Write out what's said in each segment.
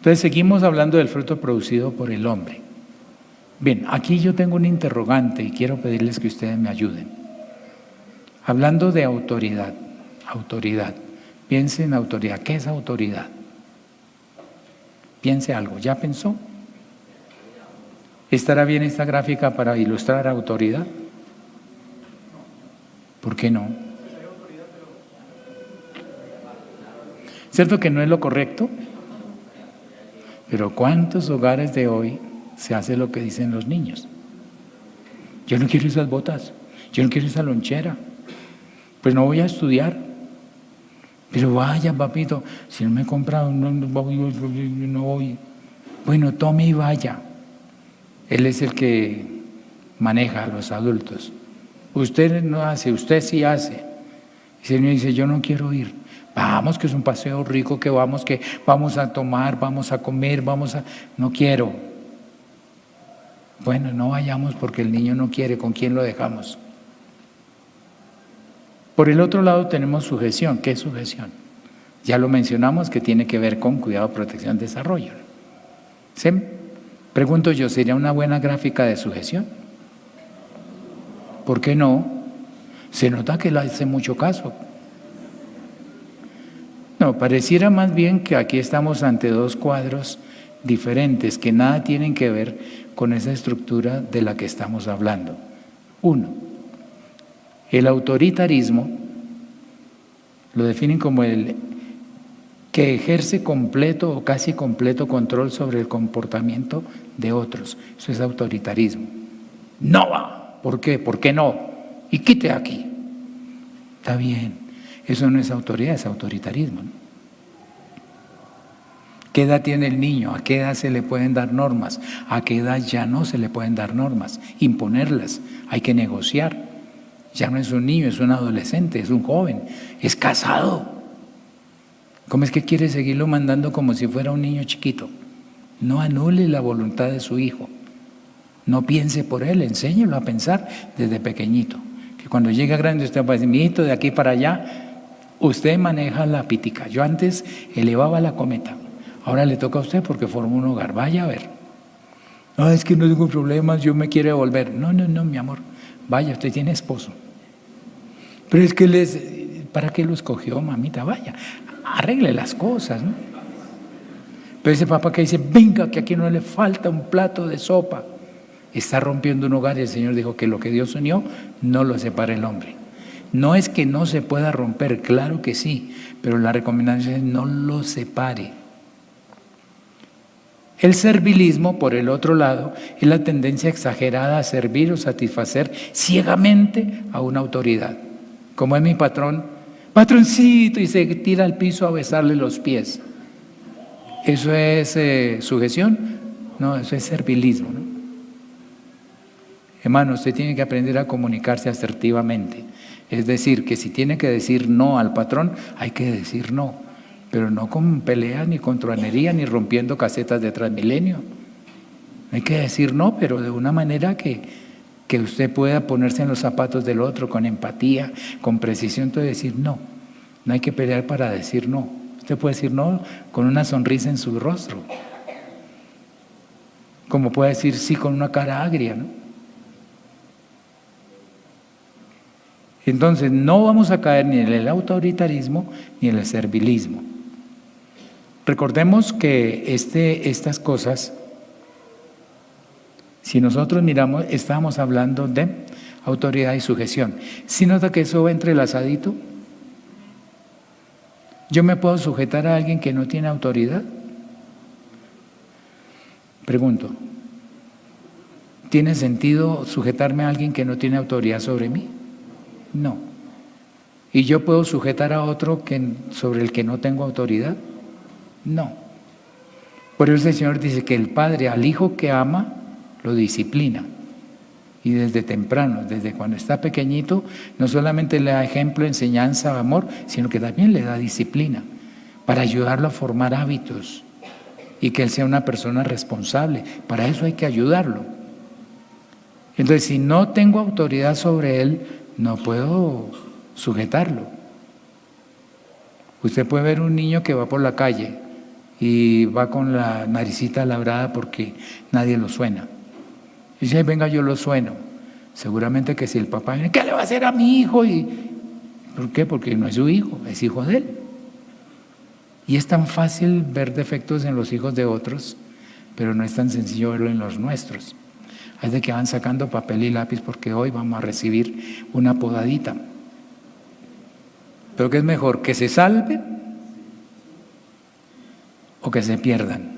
Entonces seguimos hablando del fruto producido por el hombre. Bien, aquí yo tengo un interrogante y quiero pedirles que ustedes me ayuden. Hablando de autoridad, piense en autoridad. ¿Qué es autoridad? Piense algo, ¿ya pensó? ¿Estará bien esta gráfica para ilustrar autoridad? ¿Por qué no? ¿Cierto que no es lo correcto? Pero ¿cuántos hogares de hoy se hace lo que dicen los niños? Yo no quiero esas botas, yo no quiero esa lonchera, pues no voy a estudiar. Pero vaya, papito, si no me he comprado, no voy. Bueno, tome y vaya. Él es el que maneja a los adultos. Usted no hace, usted sí hace. Y el Señor dice, yo no quiero ir. Vamos, que es un paseo rico, que vamos a tomar, vamos a comer, No quiero. Bueno, no vayamos porque el niño no quiere. ¿Con quién lo dejamos? Por el otro lado tenemos sujeción. ¿Qué es sujeción? Ya lo mencionamos, que tiene que ver con cuidado, protección, desarrollo. ¿Sí? Pregunto yo, ¿sería una buena gráfica de sujeción? ¿Por qué no? Se nota que le hace mucho caso. No, pareciera más bien que aquí estamos ante dos cuadros diferentes que nada tienen que ver con esa estructura de la que estamos hablando. Uno, el autoritarismo lo definen como el que ejerce completo o casi completo control sobre el comportamiento de otros. Eso es autoritarismo. No va. ¿Por qué? ¿Por qué no? Y quite aquí. Está bien. Eso no es autoridad, es autoritarismo, ¿no? ¿Qué edad tiene el niño? ¿A qué edad se le pueden dar normas? ¿A qué edad ya no se le pueden dar normas? Imponerlas. Hay que negociar. Ya no es un niño, es un adolescente, es un joven, es casado. ¿Cómo es que quiere seguirlo mandando como si fuera un niño chiquito? No anule la voluntad de su hijo. No piense por él, enséñelo a pensar desde pequeñito. Que cuando llegue grande usted va a decir, mijito, de aquí para allá, usted maneja la pítica. Yo antes elevaba la cometa, ahora le toca a usted porque forma un hogar. Vaya a ver. No, es que no tengo problemas, yo me quiero devolver. No, mi amor. Vaya, usted tiene esposo. Pero es que ¿para qué lo escogió, mamita? Vaya, arregle las cosas, ¿no? Pero ese papá que dice, venga, que aquí no le falta un plato de sopa, está rompiendo un hogar y el Señor dijo que lo que Dios unió no lo separa el hombre. No es que no se pueda romper, claro que sí, pero la recomendación es no lo separe. El servilismo, por el otro lado, es la tendencia exagerada a servir o satisfacer ciegamente a una autoridad. Como es mi patrón, patroncito, y se tira al piso a besarle los pies. ¿Eso es sujeción? No, eso es servilismo, ¿no? Hermano, usted tiene que aprender a comunicarse asertivamente. Es decir, que si tiene que decir no al patrón, hay que decir no, pero no con pelea, ni con truanería, ni rompiendo casetas de Transmilenio. Hay que decir no, pero de una manera que usted pueda ponerse en los zapatos del otro con empatía, con precisión, entonces decir no. No hay que pelear para decir no. Usted puede decir no con una sonrisa en su rostro, como puede decir sí con una cara agria, ¿no? Entonces no vamos a caer ni en el autoritarismo ni en el servilismo. Recordemos que estas cosas, si nosotros miramos, estamos hablando de autoridad y sujeción. ¿Sí nota que eso va entrelazadito? ¿Yo me puedo sujetar a alguien que no tiene autoridad? Pregunto, ¿tiene sentido sujetarme a alguien que no tiene autoridad sobre mí? No. ¿Y yo puedo sujetar a otro sobre el que no tengo autoridad? No. Por eso el Señor dice que el Padre al Hijo que ama lo disciplina. Y desde temprano, desde cuando está pequeñito, no solamente le da ejemplo, enseñanza, amor, sino que también le da disciplina para ayudarlo a formar hábitos y que él sea una persona responsable. Para eso hay que ayudarlo. Entonces, si no tengo autoridad sobre él, no puedo sujetarlo. Usted puede ver un niño que va por la calle y va con la naricita labrada porque nadie lo suena. Y dice, venga, yo lo sueno. Seguramente que si el papá viene, ¿qué le va a hacer a mi hijo? ¿Por qué? Porque no es su hijo, es hijo de él. Y es tan fácil ver defectos en los hijos de otros, pero no es tan sencillo verlo en los nuestros. Es de que van sacando papel y lápiz porque hoy vamos a recibir una podadita. ¿Pero qué es mejor? ¿Que se salven o que se pierdan?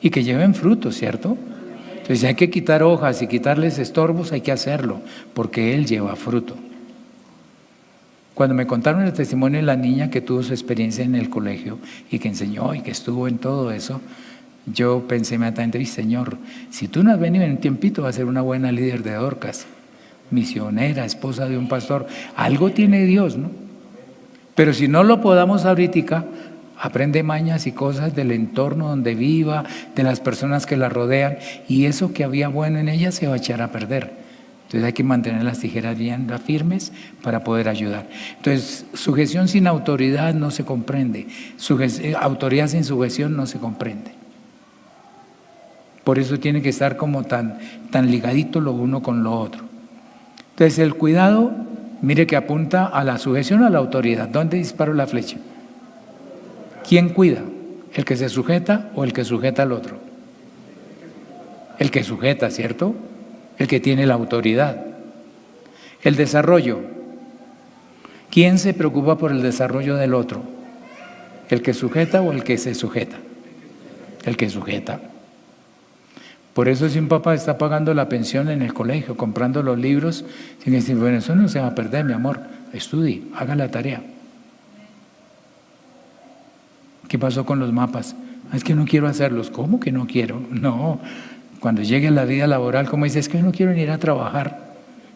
Y que lleven frutos, ¿cierto? Entonces, si hay que quitar hojas y quitarles estorbos, hay que hacerlo, porque Él lleva fruto. Cuando me contaron el testimonio de la niña que tuvo su experiencia en el colegio y que enseñó y que estuvo en todo eso, yo pensé inmediatamente, Señor, si tú no has venido en un tiempito, vas a ser una buena líder de Dorcas, misionera, esposa de un pastor. Algo tiene Dios, ¿no? Pero si no lo podamos ahorita, aprende mañas y cosas del entorno donde viva, de las personas que la rodean, y eso que había bueno en ella se va a echar a perder. Entonces hay que mantener las tijeras bien firmes para poder ayudar. Entonces, sujeción sin autoridad no se comprende. Autoridad sin sujeción no se comprende. Por eso tiene que estar como tan ligadito lo uno con lo otro. Entonces el cuidado, mire que apunta a la sujeción o a la autoridad. ¿Dónde disparo la flecha? ¿Quién cuida? ¿El que se sujeta o el que sujeta al otro? El que sujeta, ¿cierto? El que tiene la autoridad. El desarrollo. ¿Quién se preocupa por el desarrollo del otro? ¿El que sujeta o el que se sujeta? El que sujeta. Por eso si un papá está pagando la pensión en el colegio, comprando los libros, sin decir, bueno, eso no se va a perder, mi amor, estudie, haga la tarea. ¿Qué pasó con los mapas? Es que no quiero hacerlos. ¿Cómo que no quiero? No, cuando llegue la vida laboral, como dice, es que no quiero ni ir a trabajar.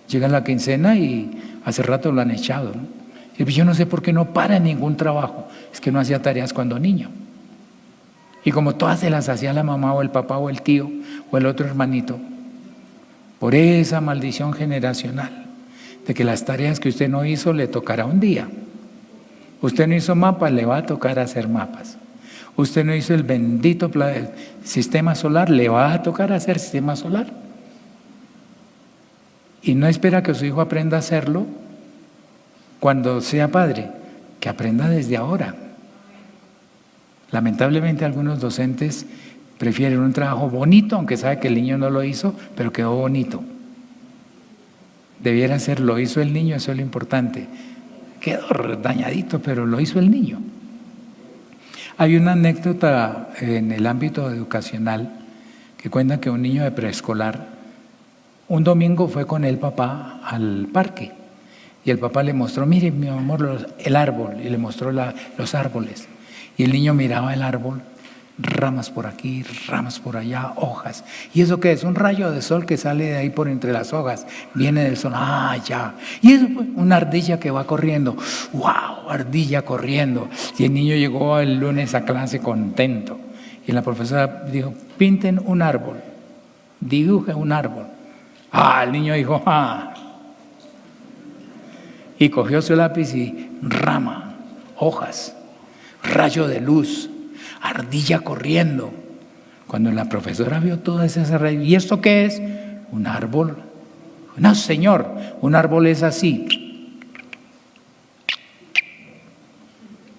Llega la quincena y hace rato lo han echado, ¿no? Y yo no sé por qué no para en ningún trabajo. Es que no hacía tareas cuando niño. Y como todas se las hacía la mamá o el papá o el tío o el otro hermanito, por esa maldición generacional de que las tareas que usted no hizo le tocará un día. Usted no hizo mapas, le va a tocar hacer mapas. Usted no hizo el bendito sistema solar, le va a tocar hacer sistema solar. Y no espera que su hijo aprenda a hacerlo cuando sea padre, que aprenda desde ahora. Lamentablemente algunos docentes prefieren un trabajo bonito, aunque sabe que el niño no lo hizo, pero quedó bonito. Debiera ser, lo hizo el niño, eso es lo importante. Quedó dañadito, pero lo hizo el niño. Hay una anécdota en el ámbito educacional que cuenta que un niño de preescolar, un domingo fue con el papá al parque y el papá le mostró, mire mi amor, el árbol, y le mostró los árboles. Y el niño miraba el árbol, ramas por aquí, ramas por allá, hojas. ¿Y eso qué es? Un rayo de sol que sale de ahí por entre las hojas, viene del sol, ya. Y eso fue una ardilla que va corriendo, ¡wow! Ardilla corriendo. Y el niño llegó el lunes a clase contento. Y la profesora dijo, pinten un árbol, dibuje un árbol. El niño dijo, Y cogió su lápiz y rama, hojas, rayo de luz, ardilla corriendo. Cuando la profesora vio todas esas raíces, ¿y esto qué es? Un árbol. No, señor, un árbol es así.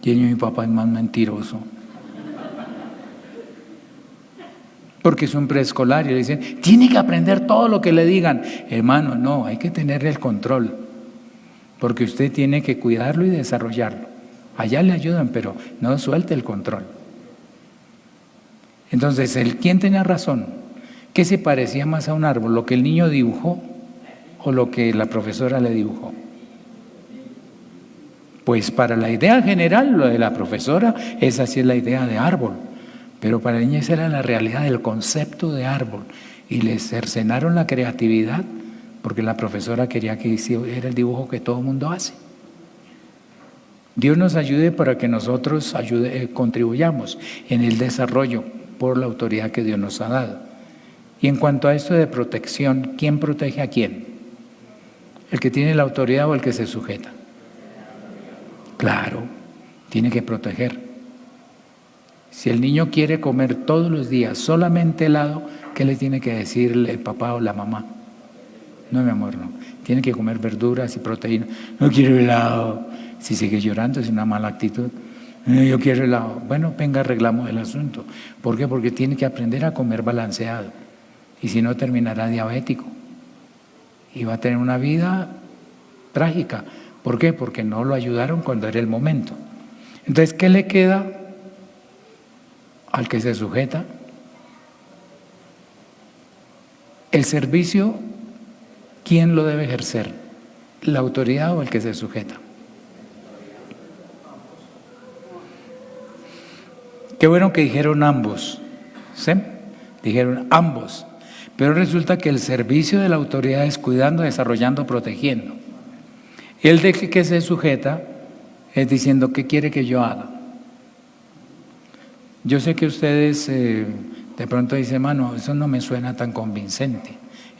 Y mi papá es más mentiroso. Porque es un preescolar y le dicen, tiene que aprender todo lo que le digan. Hermano, no, hay que tener el control. Porque usted tiene que cuidarlo y desarrollarlo. Allá le ayudan, pero no suelte el control. Entonces, ¿quién tenía razón? ¿Qué se parecía más a un árbol? ¿Lo que el niño dibujó o lo que la profesora le dibujó? Pues para la idea general, lo de la profesora, esa sí es la idea de árbol. Pero para el niño esa era la realidad del concepto de árbol. Y le cercenaron la creatividad porque la profesora quería que hiciera el dibujo que todo el mundo hace. Dios nos ayude para que nosotros contribuyamos en el desarrollo por la autoridad que Dios nos ha dado. Y en cuanto a esto de protección, ¿quién protege a quién? ¿El que tiene la autoridad o el que se sujeta? Claro, tiene que proteger. Si el niño quiere comer todos los días solamente helado, ¿qué le tiene que decir el papá o la mamá? No, mi amor, no. Tiene que comer verduras y proteínas. No quiero helado. Si sigue llorando es una mala actitud. Yo quiero helado. Bueno, venga, arreglamos el asunto. ¿Por qué? Porque tiene que aprender a comer balanceado. Y si no, terminará diabético. Y va a tener una vida trágica. ¿Por qué? Porque no lo ayudaron cuando era el momento. Entonces, ¿qué le queda al que se sujeta? El servicio, ¿quién lo debe ejercer? ¿La autoridad o el que se sujeta? Qué bueno que dijeron ambos, ¿sí? Dijeron ambos. Pero resulta que el servicio de la autoridad es cuidando, desarrollando, protegiendo. El de que se sujeta es diciendo, ¿qué quiere que yo haga? Yo sé que ustedes de pronto dicen, hermano, eso no me suena tan convincente.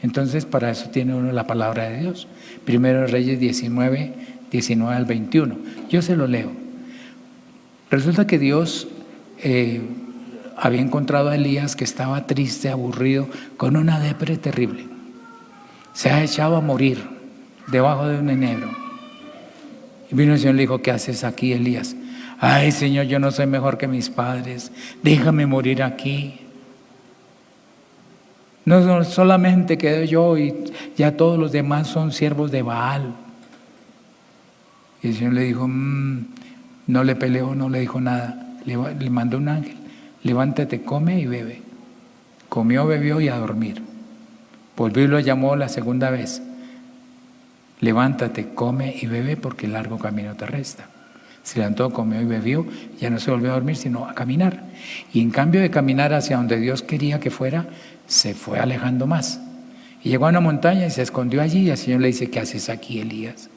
Entonces, para eso tiene uno la palabra de Dios. Primero Reyes 19 al 21. Yo se lo leo. Resulta que Dios había encontrado a Elías que estaba triste, aburrido, con una depre terrible. Se ha echado a morir debajo de un enebro. Y vino el Señor y le dijo, ¿qué haces aquí, Elías? Ay, Señor, yo no soy mejor que mis padres, déjame morir aquí. No solamente quedo yo y ya todos los demás son siervos de Baal. Y el Señor le dijo, no le peleó, no le dijo nada, le mandó un ángel, levántate, come y bebe. Comió, bebió y a dormir. Volvió y lo llamó la segunda vez. Levántate, come y bebe porque el largo camino te resta. Se levantó, comió y bebió, ya no se volvió a dormir sino a caminar. Y en cambio de caminar hacia donde Dios quería que fuera, se fue alejando más. Y llegó a una montaña y se escondió allí y el Señor le dice, ¿qué haces aquí, Elías?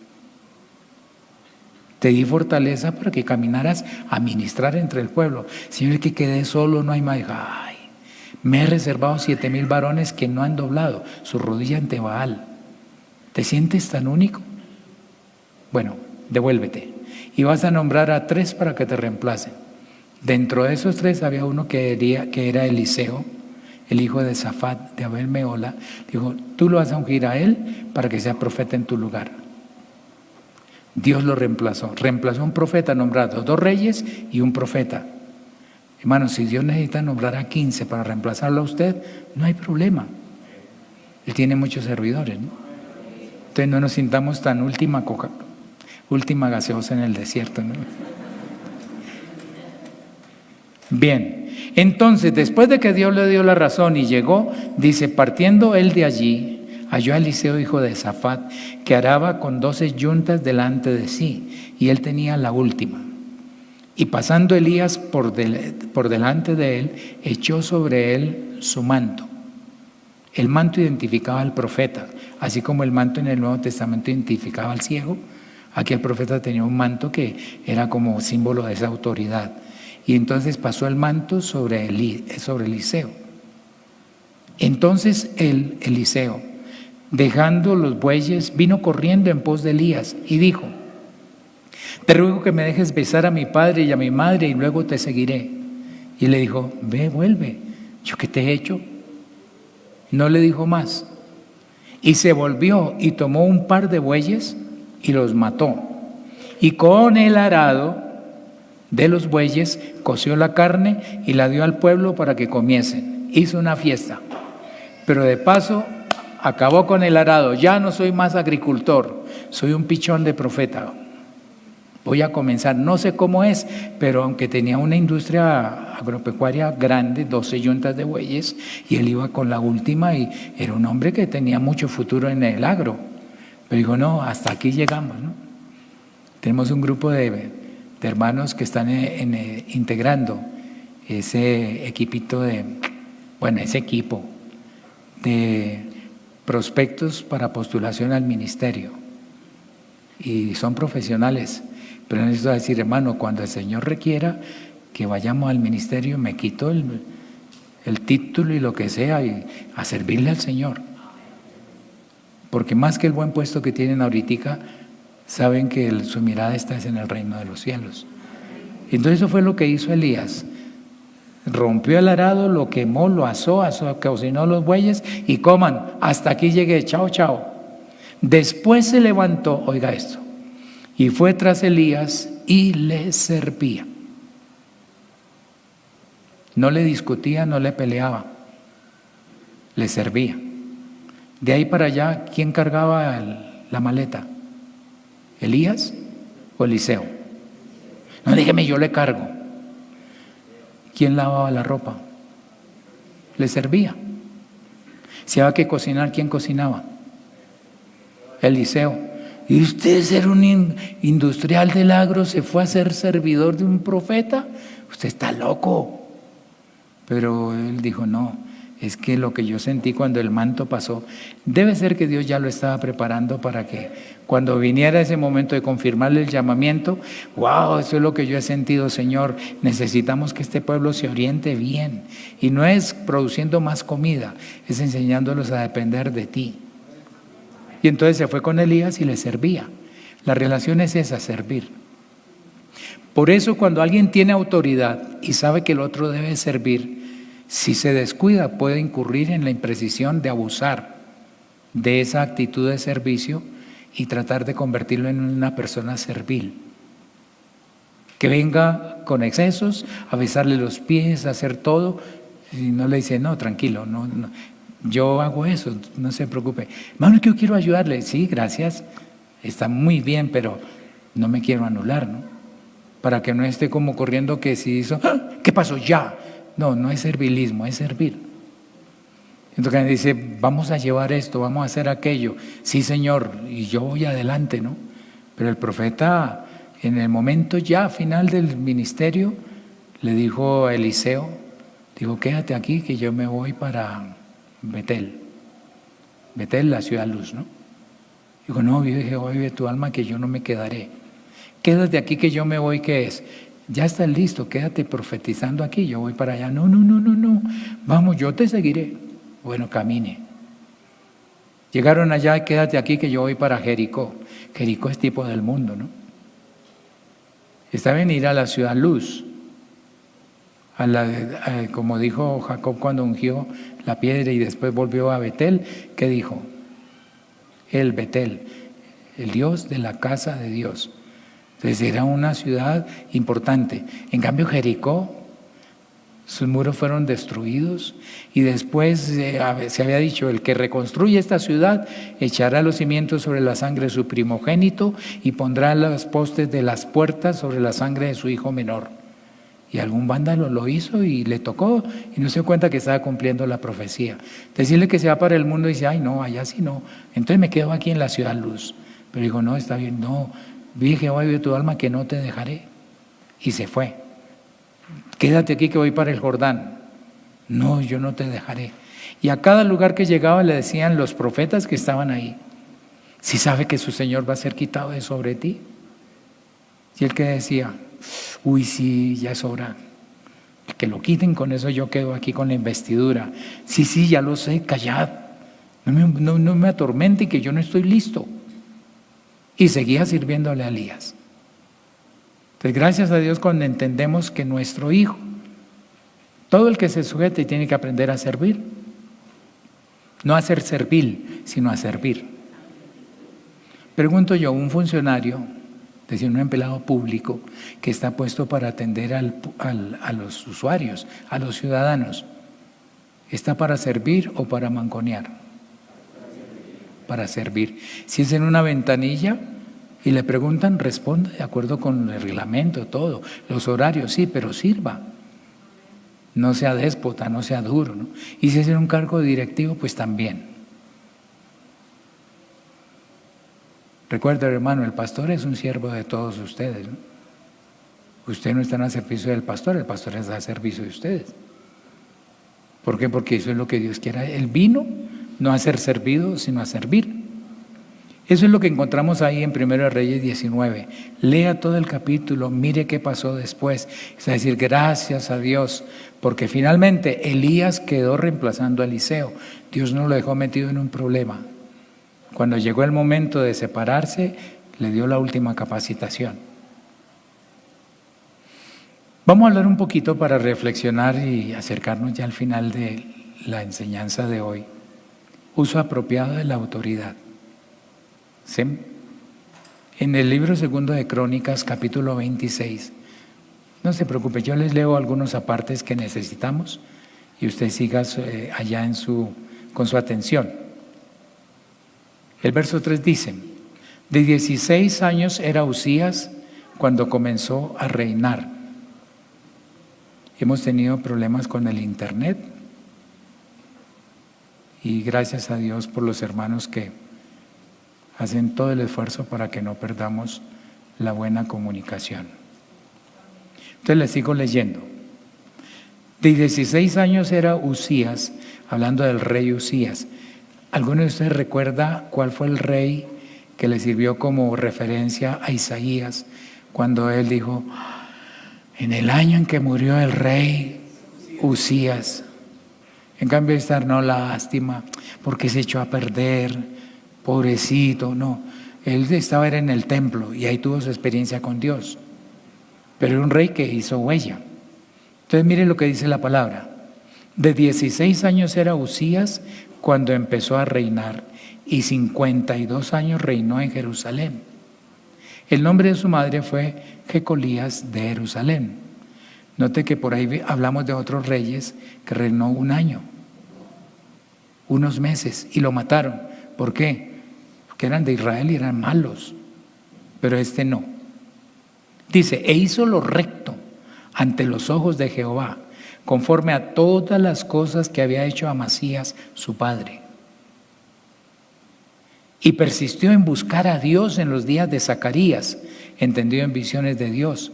Te di fortaleza para que caminaras a ministrar entre el pueblo. Señor, que quedé solo, no hay más. Ay, me he reservado 7,000 varones que no han doblado su rodilla ante Baal. ¿Te sientes tan único? Bueno, devuélvete. Y vas a nombrar a 3 para que te reemplacen. Dentro de esos 3 había uno que era Eliseo, el hijo de Safat, de Abel Meola. Dijo, tú lo vas a ungir a él para que sea profeta en tu lugar. Dios lo reemplazó. Reemplazó a un profeta nombrado, 2 reyes y un profeta. Hermanos, si Dios necesita nombrar a 15 para reemplazarlo a usted, no hay problema. Él tiene muchos servidores, ¿no? Entonces no nos sintamos tan última gaseosa en el desierto, ¿no? Bien, entonces después de que Dios le dio la razón y llegó, dice, partiendo él de allí, halló a Eliseo hijo de Safat, que araba con 12 yuntas delante de sí, y él tenía la última. Y pasando Elías por delante de él, echó sobre él su manto. El manto identificaba al profeta, así como el manto en el Nuevo Testamento identificaba al ciego. Aquí el profeta tenía un manto que era como símbolo de esa autoridad. Y entonces pasó el manto sobre Eliseo. Entonces Eliseo, dejando los bueyes, vino corriendo en pos de Elías y dijo, te ruego que me dejes besar a mi padre y a mi madre y luego te seguiré. Y le dijo, ve, vuelve, ¿yo qué te he hecho? No le dijo más. Y se volvió y tomó un par de bueyes y los mató. Y con el arado de los bueyes coció la carne y la dio al pueblo para que comiesen. Hizo una fiesta. Pero de paso acabó con el arado. Ya no soy más agricultor, soy un pichón de profeta. Voy a comenzar, no sé cómo es, pero aunque tenía una industria agropecuaria grande, 12 yuntas de bueyes, y él iba con la última y era un hombre que tenía mucho futuro en el agro. Pero dijo, no, hasta aquí llegamos, ¿no? Tenemos un grupo de hermanos que están integrando ese equipito ese equipo de prospectos para postulación al ministerio. Y son profesionales. Pero necesito decir, hermano, cuando el Señor requiera que vayamos al ministerio, me quito el título y lo que sea y a servirle al Señor. Porque más que el buen puesto que tienen ahorita, saben que su mirada está en el reino de los cielos. Entonces eso fue lo que hizo Elías. rompió el arado, lo quemó, lo asó, cocinó los bueyes y coman. Hasta aquí llegué, chao, chao. Después se levantó, oiga esto, y fue tras Elías y le servía. No le discutía, no le peleaba, le servía. De ahí para allá, ¿quién cargaba la maleta? ¿Elías o Eliseo? No, déjeme, yo le cargo. ¿Quién lavaba la ropa? Le servía. Si había que cocinar, ¿quién cocinaba? Eliseo. ¿Y usted ser un industrial del agro se fue a ser servidor de un profeta? Usted está loco. Pero él dijo, no, es que lo que yo sentí cuando el manto pasó, debe ser que Dios ya lo estaba preparando para que cuando viniera ese momento de confirmarle el llamamiento, wow, eso es lo que yo he sentido, Señor, necesitamos que este pueblo se oriente bien. Y no es produciendo más comida, es enseñándolos a depender de ti. Y entonces se fue con Elías y le servía. La relación es esa, servir. Por eso cuando alguien tiene autoridad y sabe que el otro debe servir, si se descuida puede incurrir en la imprecisión de abusar de esa actitud de servicio y tratar de convertirlo en una persona servil. Que venga con excesos, a besarle los pies, a hacer todo, y no le dice, no, tranquilo, no, yo hago eso, no se preocupe. Hermano, que yo quiero ayudarle. Sí, gracias, está muy bien, pero no me quiero anular, ¿no? Para que no esté como corriendo que si hizo, ¡ah! ¿Qué pasó ya? No, no es servilismo, es servir. Entonces dice, vamos a llevar esto, vamos a hacer aquello. Sí, Señor, y yo voy adelante, ¿no? Pero el profeta, en el momento ya final del ministerio, le dijo a Eliseo, dijo, quédate aquí que yo me voy para Betel. Betel, la ciudad luz, ¿no? Dijo, no, vive Jehová, vive tu alma, que yo no me quedaré. Quédate aquí que yo me voy, ¿qué es? Ya estás listo, quédate profetizando aquí, yo voy para allá. No, vamos, yo te seguiré. Bueno, camine. Llegaron allá, quédate aquí que yo voy para Jericó. Jericó es tipo del mundo, ¿no? Está bien ir a la ciudad luz, como dijo Jacob cuando ungió la piedra y después volvió a Betel. ¿Qué dijo? El Betel, el Dios de la casa de Dios. Entonces era una ciudad importante. En cambio Jericó, sus muros fueron destruidos y después se había dicho, el que reconstruye esta ciudad echará los cimientos sobre la sangre de su primogénito y pondrá los postes de las puertas sobre la sangre de su hijo menor. Y algún vándalo lo hizo y le tocó y no se dio cuenta que estaba cumpliendo la profecía. Decirle que se va para el mundo y dice, ay no, allá sí no, entonces me quedo aquí en la ciudad luz. Pero dijo, no, está bien, no, vive Jehová, vive tu alma, que no te dejaré. Y se fue. Quédate aquí que voy para el Jordán. No, yo no te dejaré. Y a cada lugar que llegaba le decían los profetas que estaban ahí, si sabe que su Señor va a ser quitado de sobre ti. Y el que decía, uy, sí, ya es hora, que lo quiten, con eso yo quedo aquí con la investidura. Sí, ya lo sé, callad, no me atormente, que yo no estoy listo. Y seguía sirviéndole a Elías. Entonces, gracias a Dios cuando entendemos que nuestro hijo, todo el que se sujete tiene que aprender a servir, no a ser servil, sino a servir. Pregunto yo, un funcionario, es decir, un empleado público que está puesto para atender a los usuarios, a los ciudadanos, ¿está para servir o para mangonear? Para servir. Si es en una ventanilla y le preguntan, responda de acuerdo con el reglamento, todo, los horarios, sí, pero sirva. No sea déspota, no sea duro, ¿no? Y si es en un cargo directivo, pues también. Recuerda, hermano, el pastor es un siervo de todos ustedes, ¿no? Usted no está al servicio del pastor, el pastor está al servicio de ustedes. ¿Por qué? Porque eso es lo que Dios quiere. Él vino no a ser servido, sino a servir. Eso es lo que encontramos ahí en 1 Reyes 19. Lea todo el capítulo, mire qué pasó después. Es decir, gracias a Dios, porque finalmente Elías quedó reemplazando a Eliseo. Dios no lo dejó metido en un problema. Cuando llegó el momento de separarse, le dio la última capacitación. Vamos a hablar un poquito para reflexionar y acercarnos ya al final de la enseñanza de hoy. Uso apropiado de la autoridad. ¿Sí? En el libro segundo de Crónicas, capítulo 26, no se preocupe, yo les leo algunos apartes que necesitamos y usted siga allá con su atención. El verso 3 dice: de 16 años era Uzías cuando comenzó a reinar. Hemos tenido problemas con el internet y gracias a Dios por los hermanos que hacen todo el esfuerzo para que no perdamos la buena comunicación. Entonces les sigo leyendo. De 16 años era Uzías, hablando del rey Uzías. ¿Alguno de ustedes recuerda cuál fue el rey que le sirvió como referencia a Isaías cuando él dijo: en el año en que murió el rey Uzías? En cambio de estar, no, lástima, porque se echó a perder, pobrecito, no. Él estaba en el templo y ahí tuvo su experiencia con Dios. Pero era un rey que hizo huella. Entonces mire lo que dice la palabra. De 16 años era Uzías cuando empezó a reinar y 52 años reinó en Jerusalén. El nombre de su madre fue Jecolías de Jerusalén. Note que por ahí hablamos de otros reyes que reinó un año, unos meses, y lo mataron. ¿Por qué? Porque eran de Israel y eran malos, pero este no. Dice: e hizo lo recto ante los ojos de Jehová, conforme a todas las cosas que había hecho Amasías su padre. Y persistió en buscar a Dios en los días de Zacarías, entendido en visiones de Dios.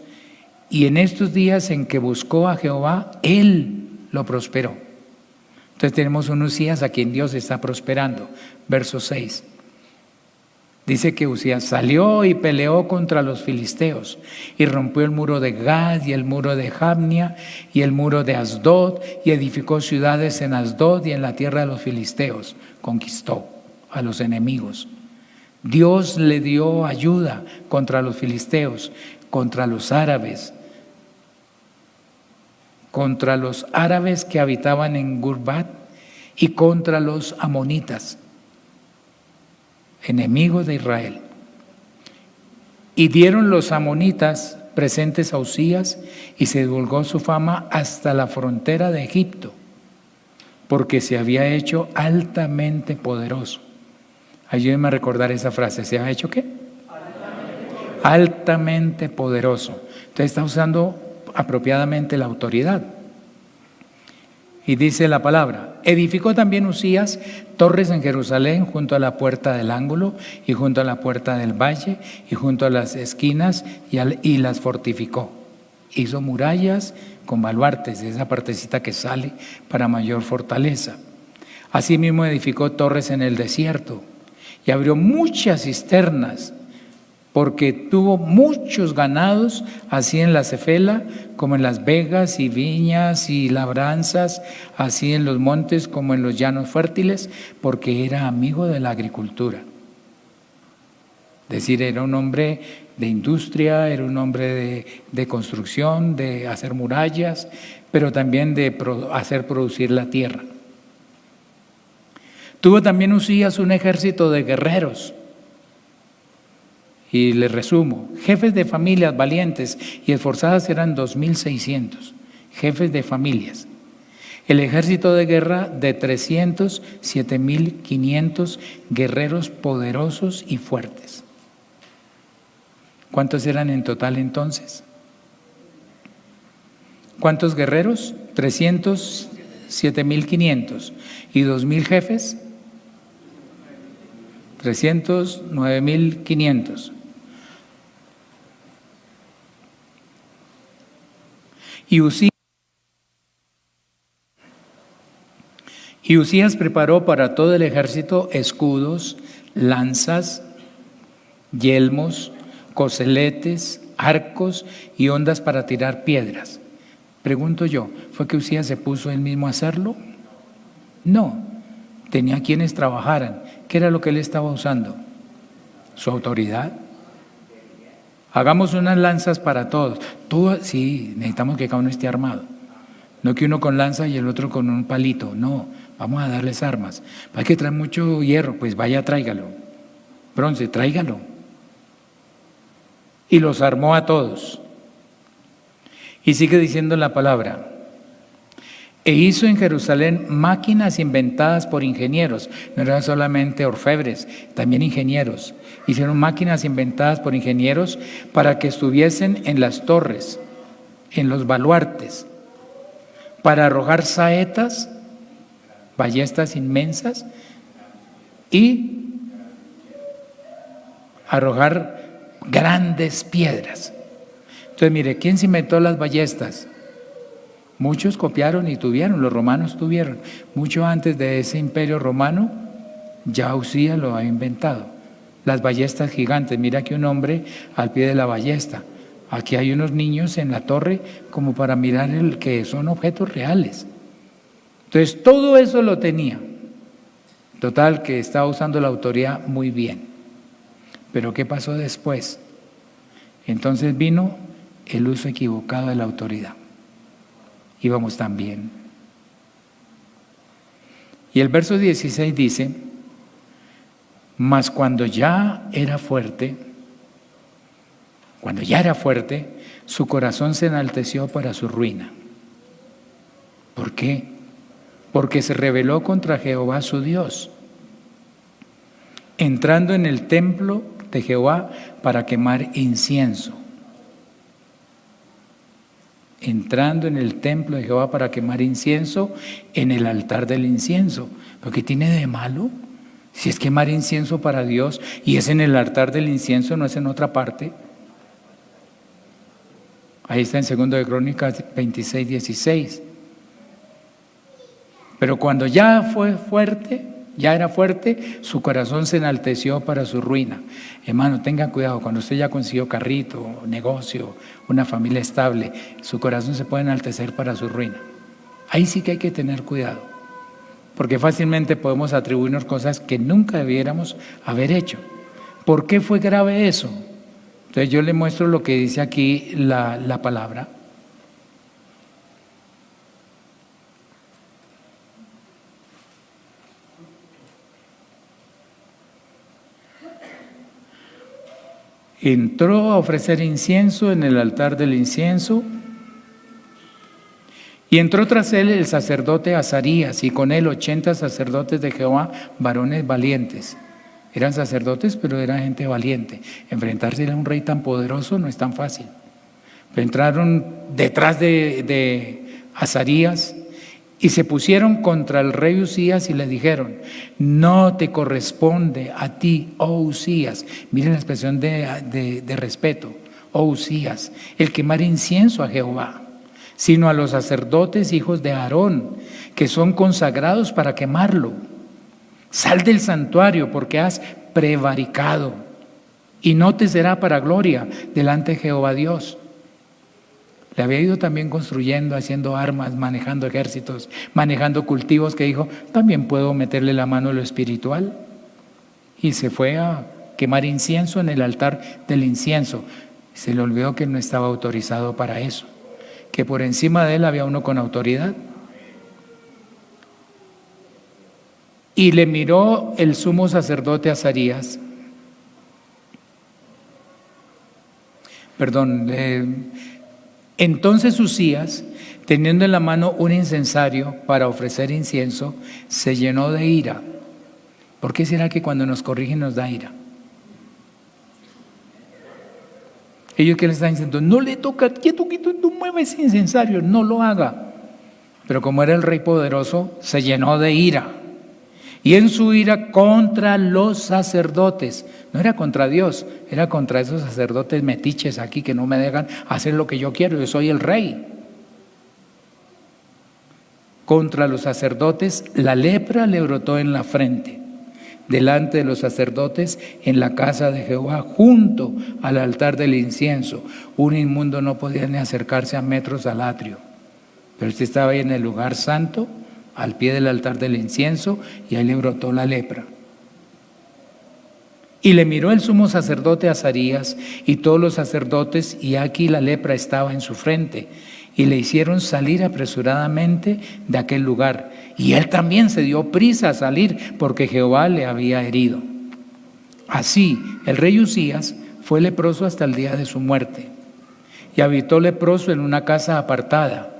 Y en estos días en que buscó a Jehová, Él lo prosperó. Entonces tenemos un Uzías a quien Dios está prosperando. Verso 6. Dice que Uzías salió y peleó contra los filisteos y rompió el muro de Gad y el muro de Jabnia y el muro de Asdod y edificó ciudades en Asdod y en la tierra de los filisteos. Conquistó a los enemigos. Dios le dio ayuda contra los filisteos, contra los árabes que habitaban en Gurbat y contra los amonitas, enemigos de Israel. Y dieron los amonitas presentes a Uzías y se divulgó su fama hasta la frontera de Egipto, porque se había hecho altamente poderoso. Ayúdenme a recordar esa frase. ¿Se ha hecho qué? Altamente poderoso. Entonces está usando apropiadamente la autoridad. Y dice la palabra: edificó también Uzías torres en Jerusalén junto a la puerta del ángulo y junto a la puerta del valle y junto a las esquinas y las fortificó. Hizo murallas con baluartes, esa partecita que sale para mayor fortaleza. Asimismo edificó torres en el desierto y abrió muchas cisternas, porque tuvo muchos ganados, así en la Cefela como en las vegas y viñas y labranzas, así en los montes como en los llanos fértiles, porque era amigo de la agricultura. Es decir, era un hombre de industria, era un hombre de construcción, de hacer murallas, pero también de hacer producir la tierra. Tuvo también Uzías un ejército de guerreros. Y les resumo: jefes de familias valientes y esforzadas eran 2.600, jefes de familias. El ejército de guerra de 7.500 guerreros poderosos y fuertes. ¿Cuántos eran en total entonces? ¿Cuántos guerreros? 7.500. ¿Y 2.000 jefes? 9.500. Y Uzías preparó para todo el ejército escudos, lanzas, yelmos, coseletes, arcos y hondas para tirar piedras. Pregunto yo, ¿fue que Uzías se puso él mismo a hacerlo? No, tenía quienes trabajaran. ¿Qué era lo que él estaba usando? Su autoridad. Hagamos unas lanzas para todos. Tú, sí, necesitamos que cada uno esté armado. No que uno con lanza y el otro con un palito. No, vamos a darles armas. Hay que traer mucho hierro, pues vaya, tráigalo. Bronce, tráigalo. Y los armó a todos. Y sigue diciendo la palabra. E hizo en Jerusalén máquinas inventadas por ingenieros. No eran solamente orfebres, también ingenieros. Hicieron máquinas inventadas por ingenieros para que estuviesen en las torres, en los baluartes, para arrojar saetas, ballestas inmensas y arrojar grandes piedras. Entonces, mire, ¿quién se inventó las ballestas? Muchos copiaron y tuvieron, los romanos tuvieron. Mucho antes de ese imperio romano, ya Usías lo ha inventado. Las ballestas gigantes, mira aquí un hombre al pie de la ballesta. Aquí hay unos niños en la torre como para mirar el que son objetos reales. Entonces todo eso lo tenía. Total que estaba usando la autoridad muy bien. Pero ¿qué pasó después? Entonces vino el uso equivocado de la autoridad. Íbamos tan bien. Y el verso 16 dice, mas cuando ya era fuerte, su corazón se enalteció para su ruina. ¿Por qué? Porque se rebeló contra Jehová su Dios, entrando en el templo de Jehová para quemar incienso. Entrando en el templo de Jehová para quemar incienso en el altar del incienso. ¿Pero qué tiene de malo? Si es quemar incienso para Dios y es en el altar del incienso, no es en otra parte. Ahí está en 2 de Crónicas 26, 16. Pero cuando ya era fuerte, su corazón se enalteció para su ruina. Hermano, tenga cuidado, cuando usted ya consiguió carrito, negocio, una familia estable, su corazón se puede enaltecer para su ruina. Ahí sí que hay que tener cuidado, porque fácilmente podemos atribuirnos cosas que nunca debiéramos haber hecho. ¿Por qué fue grave eso? Entonces yo le muestro lo que dice aquí la palabra. Entró a ofrecer incienso en el altar del incienso y entró tras él el sacerdote Azarías y con él 80 sacerdotes de Jehová, varones valientes. Eran sacerdotes, pero era gente valiente. Enfrentarse a un rey tan poderoso no es tan fácil. Pero entraron detrás de Azarías y se pusieron contra el rey Usías y le dijeron, no te corresponde a ti, oh Usías. Miren la expresión de respeto, oh Usías, el quemar incienso a Jehová, sino a los sacerdotes hijos de Aarón, que son consagrados para quemarlo. Sal del santuario porque has prevaricado y no te será para gloria delante de Jehová Dios. Le había ido también construyendo, haciendo armas, manejando ejércitos, manejando cultivos, que dijo, también puedo meterle la mano a lo espiritual. Y se fue a quemar incienso en el altar del incienso. Se le olvidó que él no estaba autorizado para eso, que por encima de él había uno con autoridad. Y le miró el sumo sacerdote Azarías, entonces Usías, teniendo en la mano un incensario para ofrecer incienso, se llenó de ira. ¿Por qué será que cuando nos corrigen nos da ira? Ellos que le están diciendo, no le toca, quieto, no mueva ese incensario, no lo haga. Pero como era el rey poderoso, se llenó de ira. Y en su ira contra los sacerdotes, no era contra Dios, era contra esos sacerdotes metiches aquí que no me dejan hacer lo que yo quiero, yo soy el rey. Contra los sacerdotes, la lepra le brotó en la frente, delante de los sacerdotes en la casa de Jehová, junto al altar del incienso. Un inmundo no podía ni acercarse a metros al atrio, pero este estaba ahí en el lugar santo, al pie del altar del incienso, y ahí le brotó la lepra. Y le miró el sumo sacerdote Azarías y todos los sacerdotes, y aquí la lepra estaba en su frente. Y le hicieron salir apresuradamente de aquel lugar. Y él también se dio prisa a salir, porque Jehová le había herido. Así, el rey Uzías fue leproso hasta el día de su muerte. Y habitó leproso en una casa apartada,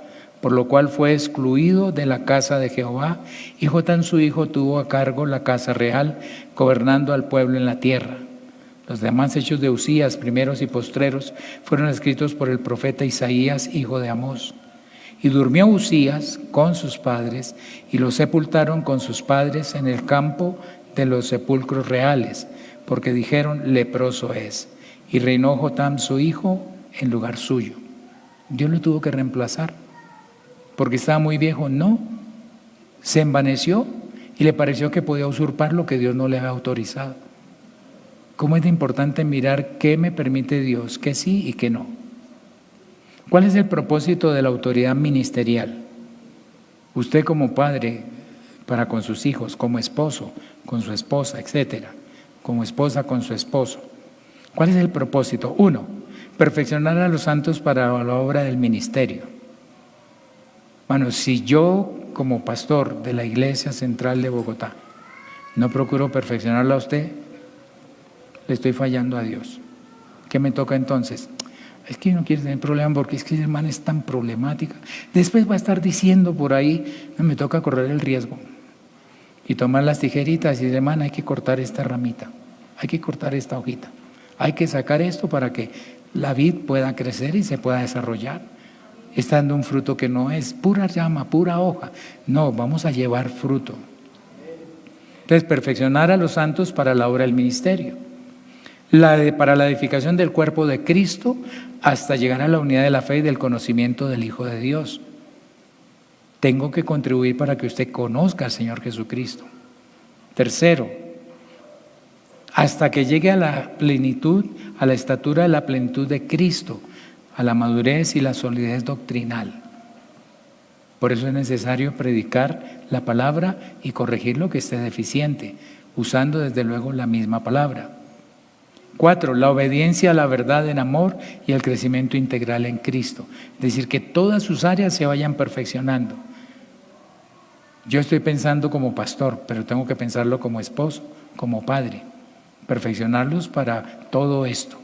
por lo cual fue excluido de la casa de Jehová, y Jotam su hijo tuvo a cargo la casa real, gobernando al pueblo en la tierra. Los demás hechos de Uzías, primeros y postreros, fueron escritos por el profeta Isaías, hijo de Amós. Y durmió Uzías con sus padres, y lo sepultaron con sus padres en el campo de los sepulcros reales, porque dijeron, leproso es. Y reinó Jotam su hijo en lugar suyo. Dios lo tuvo que reemplazar, porque estaba muy viejo. No, se envaneció y le pareció que podía usurpar lo que Dios no le había autorizado. ¿Cómo es de importante mirar qué me permite Dios, qué sí y qué no? ¿Cuál es el propósito de la autoridad ministerial? Usted como padre para con sus hijos, como esposo con su esposa, etcétera, como esposa con su esposo. ¿Cuál es el propósito? 1, perfeccionar a los santos para la obra del ministerio. Bueno, si yo como pastor de la Iglesia Central de Bogotá no procuro perfeccionarla a usted, le estoy fallando a Dios. ¿Qué me toca entonces? Es que no quiere tener problema porque es que esa hermana es tan problemática. Después va a estar diciendo por ahí, no, me toca correr el riesgo. Y tomar las tijeritas y decir, hermana, hay que cortar esta ramita, hay que cortar esta hojita, hay que sacar esto para que la vid pueda crecer y se pueda desarrollar. Está dando un fruto que no es pura llama, pura hoja. No, vamos a llevar fruto. Entonces, perfeccionar a los santos para la obra del ministerio. Para la edificación del cuerpo de Cristo hasta llegar a la unidad de la fe y del conocimiento del Hijo de Dios. Tengo que contribuir para que usted conozca al Señor Jesucristo. 3, hasta que llegue a la plenitud, a la estatura de la plenitud de Cristo, a la madurez y la solidez doctrinal. Por eso es necesario predicar la palabra y corregir lo que esté deficiente, usando desde luego la misma palabra. 4, la obediencia a la verdad en amor y el crecimiento integral en Cristo. Es decir, que todas sus áreas se vayan perfeccionando. Yo estoy pensando como pastor, pero tengo que pensarlo como esposo, como padre. Perfeccionarlos para todo esto.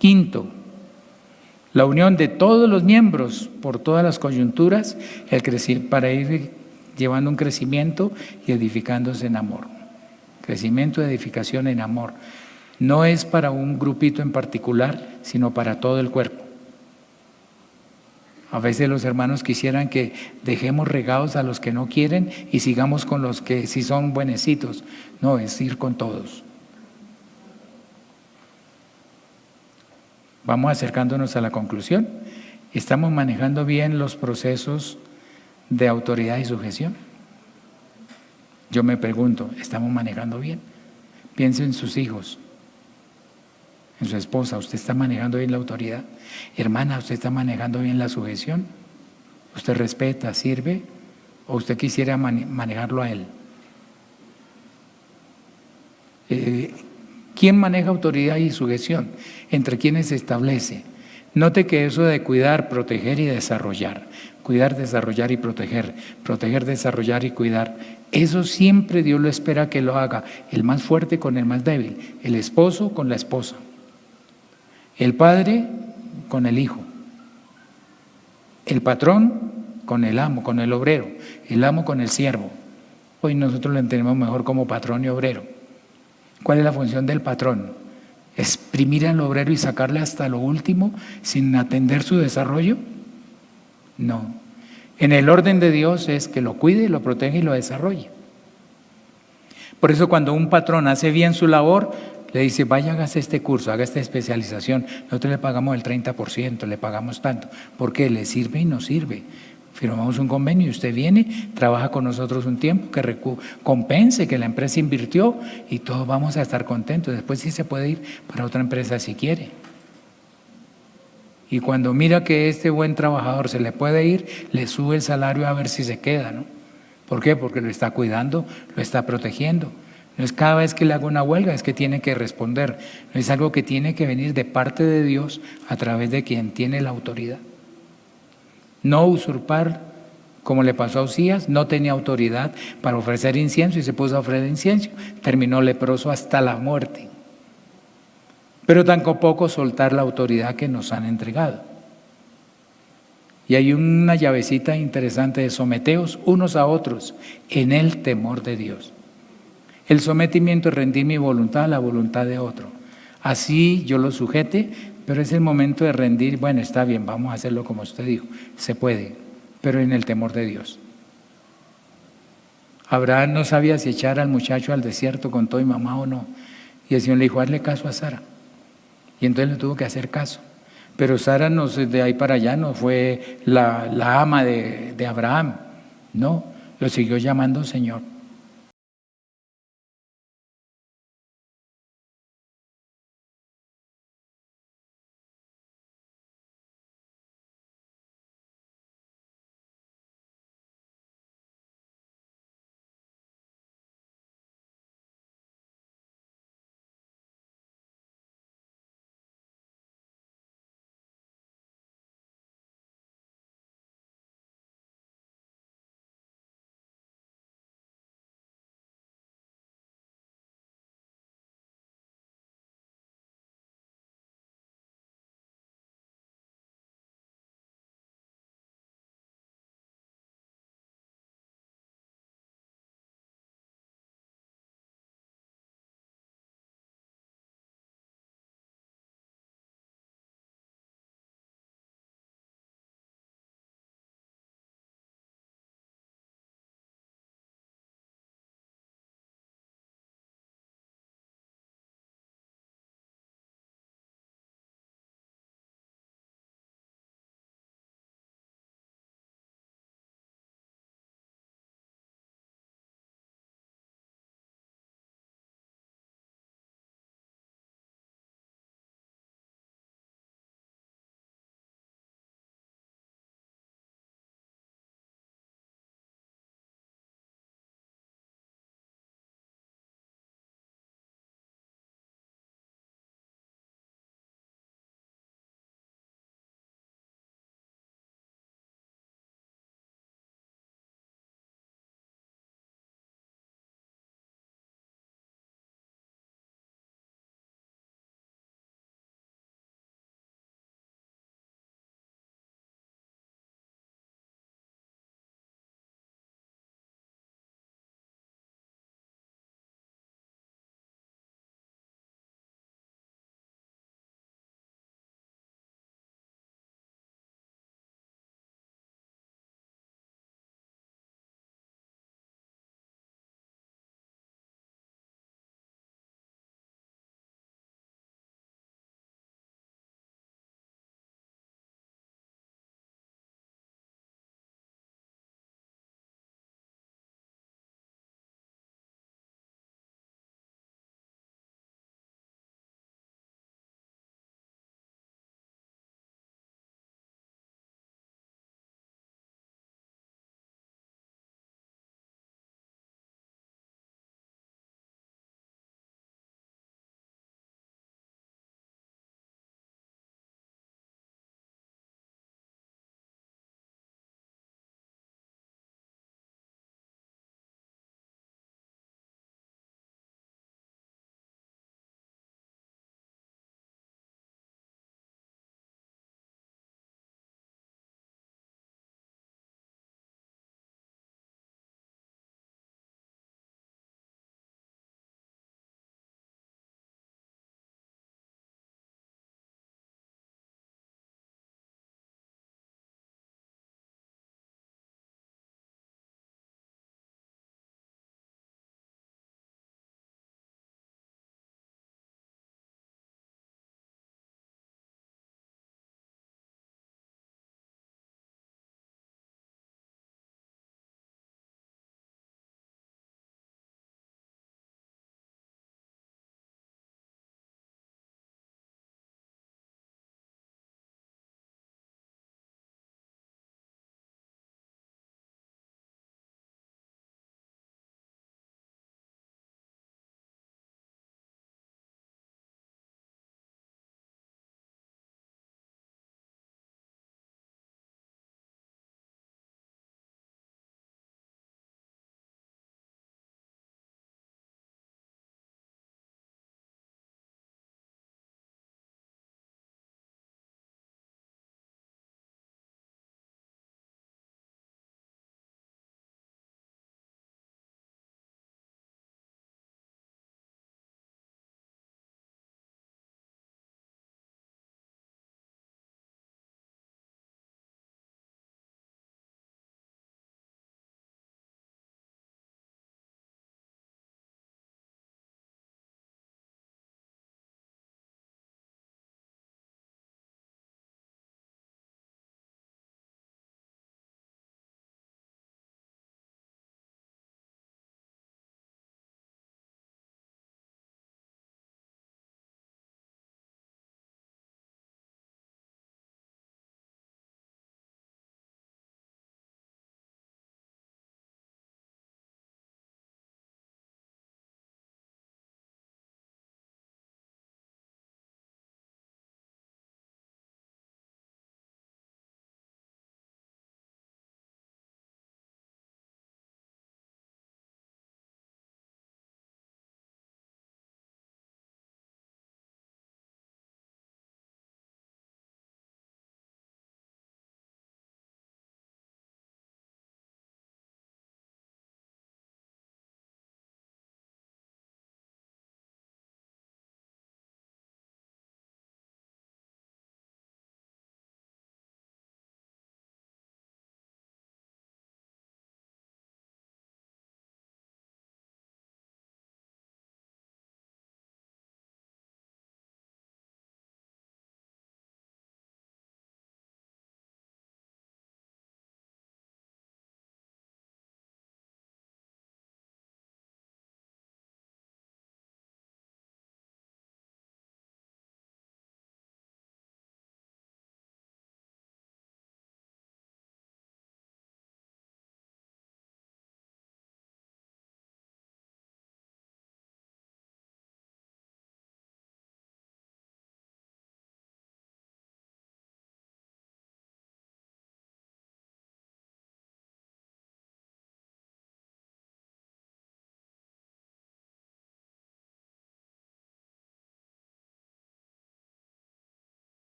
5, la unión de todos los miembros por todas las coyunturas, para ir llevando un crecimiento y edificándose en amor. Crecimiento y edificación en amor. No es para un grupito en particular, sino para todo el cuerpo. A veces los hermanos quisieran que dejemos regados a los que no quieren y sigamos con los que sí son buenecitos. No, es ir con todos. Vamos acercándonos a la conclusión. ¿Estamos manejando bien los procesos de autoridad y sujeción? Yo me pregunto, ¿estamos manejando bien? Piense en sus hijos, en su esposa. ¿Usted está manejando bien la autoridad? Hermana, ¿usted está manejando bien la sujeción? ¿Usted respeta, sirve? ¿O usted quisiera manejarlo a él? ¿Quién maneja autoridad y sujeción? ¿Entre quiénes se establece? Note que eso de cuidar, proteger y desarrollar, cuidar, desarrollar y proteger, desarrollar y cuidar, eso siempre Dios lo espera que lo haga el más fuerte con el más débil, el esposo con la esposa, el padre con el hijo, el patrón con el amo, con el obrero, el amo con el siervo. Hoy nosotros lo entendemos mejor como patrón y obrero. ¿Cuál es la función del patrón? ¿Exprimir al obrero y sacarle hasta lo último sin atender su desarrollo? No. En el orden de Dios es que lo cuide, lo protege y lo desarrolle. Por eso cuando un patrón hace bien su labor, le dice, vaya, hágase este curso, haga esta especialización, nosotros le pagamos el 30%, le pagamos tanto, porque le sirve y nos sirve. Firmamos un convenio y usted viene, trabaja con nosotros un tiempo, que compense que la empresa invirtió y todos vamos a estar contentos. Después sí se puede ir para otra empresa si quiere. Y cuando mira que este buen trabajador se le puede ir, le sube el salario a ver si se queda, ¿no? ¿Por qué? Porque lo está cuidando, lo está protegiendo. No es cada vez que le hago una huelga, es que tiene que responder. No es algo que tiene que venir de parte de Dios a través de quien tiene la autoridad. No usurpar, como le pasó a Usías, no tenía autoridad para ofrecer incienso y se puso a ofrecer incienso. Terminó leproso hasta la muerte. Pero tampoco soltar la autoridad que nos han entregado. Y hay una llavecita interesante de someteos unos a otros en el temor de Dios. El sometimiento es rendir mi voluntad a la voluntad de otro. Así yo lo sujete, pero es el momento de rendir, bueno, está bien, vamos a hacerlo como usted dijo, se puede, pero en el temor de Dios. Abraham no sabía si echar al muchacho al desierto con todo y mamá o no. Y el Señor le dijo, hazle caso a Sara. Y entonces le tuvo que hacer caso. Pero Sara no, de ahí para allá no fue la ama de Abraham, no, lo siguió llamando Señor.